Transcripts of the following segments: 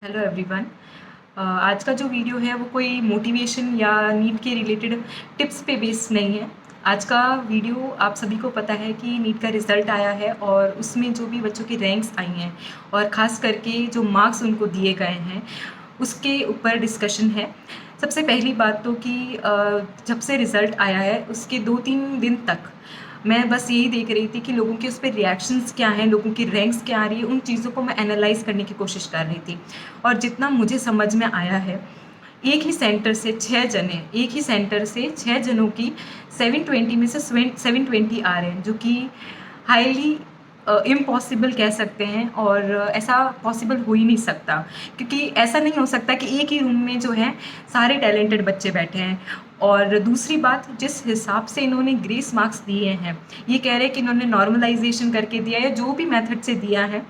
Hello everyone. आज का जो वीडियो है वो कोई मोटिवेशन या नीट के रिलेटेड टिप्स पे बेस नहीं है। आज का वीडियो आप सभी को पता है कि नीट का रिज़ल्ट आया है और उसमें जो भी बच्चों की रैंक्स आई हैं और ख़ास करके जो मार्क्स उनको दिए गए हैं उसके ऊपर डिस्कशन है। सबसे पहली बात तो कि जब से रिज़ल्ट आया है उसके 2-3 दिन तक मैं बस यही देख रही थी कि लोगों के उस पे रिएक्शंस क्या हैं, लोगों की रैंक्स क्या आ रही है, उन चीज़ों को मैं एनालाइज़ करने की कोशिश कर रही थी। और जितना मुझे समझ में आया है, एक ही सेंटर से 6 जने, एक ही सेंटर से 6 जनों की 720 में से 720 आ रहे हैं, जो कि हाईली इम्पॉसिबल कह सकते हैं और ऐसा पॉसिबल हो ही नहीं सकता, क्योंकि ऐसा नहीं हो सकता कि एक ही रूम में जो है सारे टैलेंटेड बच्चे बैठे हैं। और दूसरी बात, जिस हिसाब से इन्होंने ग्रेस मार्क्स दिए हैं, ये कह रहे हैं कि इन्होंने नॉर्मलाइजेशन करके दिया है, जो भी मेथड से दिया है।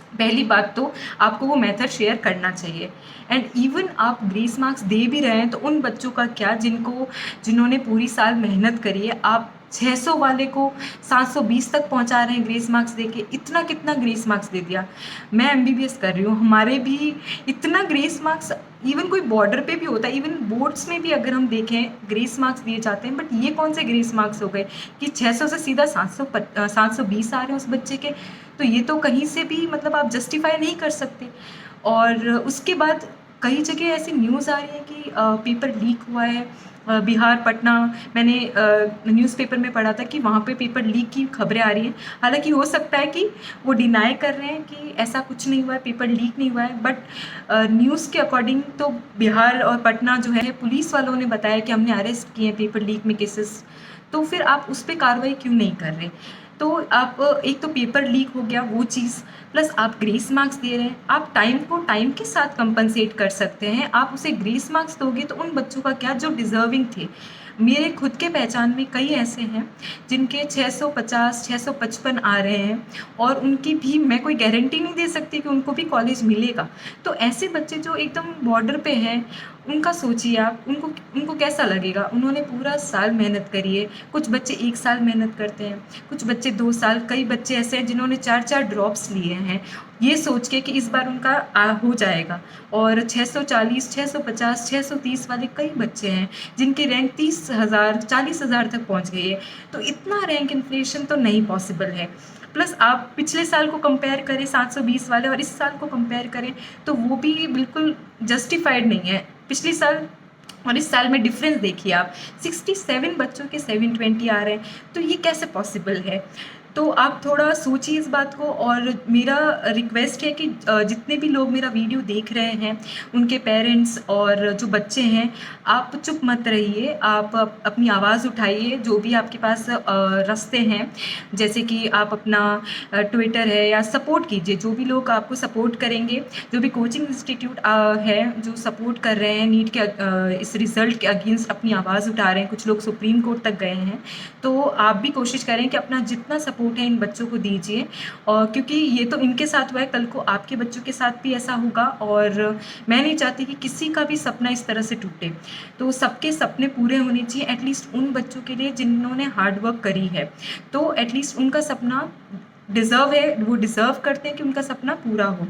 पहली बात तो आपको वो मेथड शेयर करना चाहिए। एंड इवन आप ग्रेस मार्क्स दे भी रहे हैं तो उन बच्चों का क्या जिन्होंने पूरी साल मेहनत करी है। आप 600 वाले को 720 तक पहुंचा रहे हैं ग्रेस मार्क्स देके। इतना कितना ग्रेस मार्क्स दे दिया। मैं एमबीबीएस कर रही हूँ, हमारे भी इतना ग्रेस मार्क्स इवन कोई बॉर्डर पे भी होता है, इवन बोर्ड्स में भी अगर हम देखें ग्रेस मार्क्स दिए जाते हैं। बट ये कौन से ग्रेस मार्क्स हो गए कि 600 से सीधा 720 आ रहे हैं उस बच्चे के। तो ये तो कहीं से भी मतलब आप जस्टिफाई नहीं कर सकते। और उसके बाद कई जगह ऐसी न्यूज़ आ रही है कि पेपर लीक हुआ है। बिहार पटना, मैंने न्यूज़पेपर में पढ़ा था कि वहाँ पे पेपर लीक की खबरें आ रही हैं। हालांकि हो सकता है कि वो डिनाई कर रहे हैं कि ऐसा कुछ नहीं हुआ है, पेपर लीक नहीं हुआ है। बट न्यूज़ के अकॉर्डिंग तो बिहार और पटना जो है, पुलिस वालों ने बताया कि हमने अरेस्ट किए हैं पेपर लीक में केसेस। तो फिर आप उस पर कार्रवाई क्यों नहीं कर रहे? तो आप एक तो पेपर लीक हो गया वो चीज़, प्लस आप ग्रेस मार्क्स दे रहे हैं। आप टाइम को टाइम के साथ कंपनसेट कर सकते हैं। आप उसे ग्रेस मार्क्स दोगे तो उन बच्चों का क्या जो डिज़र्विंग थे। मेरे खुद के पहचान में कई ऐसे हैं जिनके 650 655 आ रहे हैं और उनकी भी मैं कोई गारंटी नहीं दे सकती कि उनको भी कॉलेज मिलेगा। तो ऐसे बच्चे जो एकदम बॉर्डर पे हैं, उनका सोचिए आप, उनको उनको कैसा लगेगा। उन्होंने पूरा साल मेहनत करी है। कुछ बच्चे 1 साल मेहनत करते हैं, कुछ बच्चे 2 साल, कई बच्चे ऐसे हैं जिन्होंने 4-4 ड्रॉप्स लिए हैं ये सोच के कि इस बार उनका हो जाएगा। और 640 650 630 वाले कई बच्चे हैं जिनकी रैंक 30,000 40,000 तक पहुंच गई है। तो इतना रैंक इन्फ्लेशन तो नहीं पॉसिबल है। प्लस आप पिछले साल को कंपेयर करें 720 वाले और इस साल को कंपेयर करें तो वो भी बिल्कुल जस्टिफाइड नहीं है। पिछले साल और इस साल में डिफरेंस देखिए आप, 67 बच्चों के 720 आ रहे हैं। तो ये कैसे पॉसिबल है? तो आप थोड़ा सोचिए इस बात को। और मेरा रिक्वेस्ट है कि जितने भी लोग मेरा वीडियो देख रहे हैं, उनके पेरेंट्स और जो बच्चे हैं, आप चुप मत रहिए। आप अपनी आवाज़ उठाइए। जो भी आपके पास रास्ते हैं, जैसे कि आप अपना ट्विटर है या सपोर्ट कीजिए। जो भी लोग आपको सपोर्ट करेंगे, जो भी कोचिंग इंस्टीट्यूट है जो सपोर्ट कर रहे हैं नीट के इस रिज़ल्ट के अगेंस्ट अपनी आवाज़ उठा रहे हैं, कुछ लोग सुप्रीम कोर्ट तक गए हैं, तो आप भी कोशिश करें कि अपना जितना सपोर्ट है इन बच्चों को दीजिए। और क्योंकि ये तो इनके साथ हुआ है, कल को आपके बच्चों के साथ भी ऐसा होगा और मैं नहीं चाहती कि किसी का भी सपना इस तरह से टूटे। तो सबके सपने पूरे होने चाहिए, एटलीस्ट उन बच्चों के लिए जिन्होंने हार्ड वर्क करी है। तो एटलीस्ट उनका सपना डिज़र्व है, वो डिज़र्व करते हैं कि उनका सपना पूरा हो।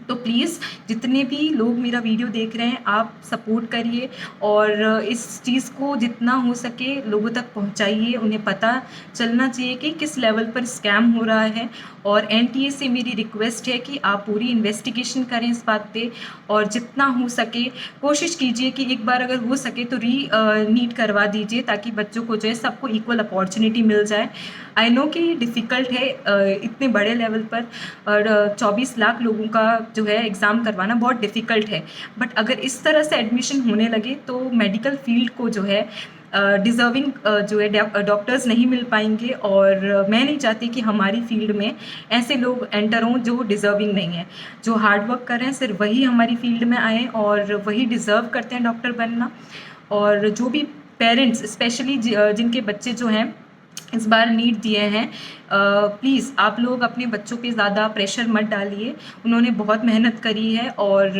तो प्लीज़ जितने भी लोग मेरा वीडियो देख रहे हैं, आप सपोर्ट करिए और इस चीज़ को जितना हो सके लोगों तक पहुंचाइए। उन्हें पता चलना चाहिए कि किस लेवल पर स्कैम हो रहा है। और एनटीए से मेरी रिक्वेस्ट है कि आप पूरी इन्वेस्टिगेशन करें इस बात पे और जितना हो सके कोशिश कीजिए कि एक बार अगर हो सके तो नीट करवा दीजिए, ताकि बच्चों को जो है सबको इक्वल अपॉर्चुनिटी मिल जाए। आई नो कि डिफ़िकल्ट है इतने बड़े लेवल पर, और 24 लाख लोगों का जो है एग्ज़ाम करवाना बहुत डिफ़िकल्ट है। बट अगर इस तरह से एडमिशन होने लगे तो मेडिकल फील्ड को जो है डिज़र्विंग जो है डॉक्टर्स नहीं मिल पाएंगे। और मैं नहीं चाहती कि हमारी फील्ड में ऐसे लोग एंटर हों जो डिज़र्विंग नहीं है। जो हार्ड वर्क कर रहे हैं सिर्फ वही हमारी फील्ड में आए और वही डिज़र्व करते हैं डॉक्टर बनना। और जो भी पेरेंट्स, स्पेशली जिनके बच्चे जो हैं इस बार नीट दिए हैं। प्लीज़ आप लोग अपने बच्चों पे ज़्यादा प्रेशर मत डालिए। उन्होंने बहुत मेहनत करी है और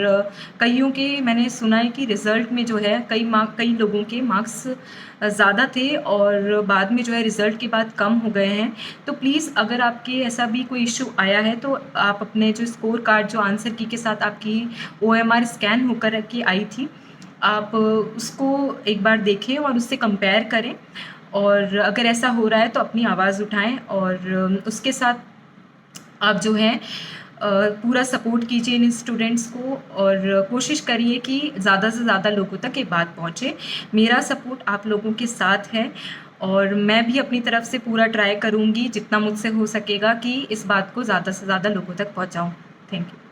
कईयों के मैंने सुना है कि रिज़ल्ट में जो है कई लोगों के मार्क्स ज़्यादा थे और बाद में जो है रिज़ल्ट के बाद कम हो गए हैं। तो प्लीज़ अगर आपके ऐसा भी कोई इश्यू आया है तो आप अपने जो स्कोर कार्ड जो आंसर की के साथ आपकी OMR स्कैन होकर के आई थी, आप उसको एक बार देखें और उससे कंपेयर करें। और अगर ऐसा हो रहा है तो अपनी आवाज़ उठाएं और उसके साथ आप जो है पूरा सपोर्ट कीजिए इन स्टूडेंट्स को और कोशिश करिए कि ज़्यादा से ज़्यादा लोगों तक ये बात पहुँचे। मेरा सपोर्ट आप लोगों के साथ है और मैं भी अपनी तरफ से पूरा ट्राई करूँगी जितना मुझसे हो सकेगा कि इस बात को ज़्यादा से ज़्यादा लोगों तक पहुँचाऊँ। Thank you.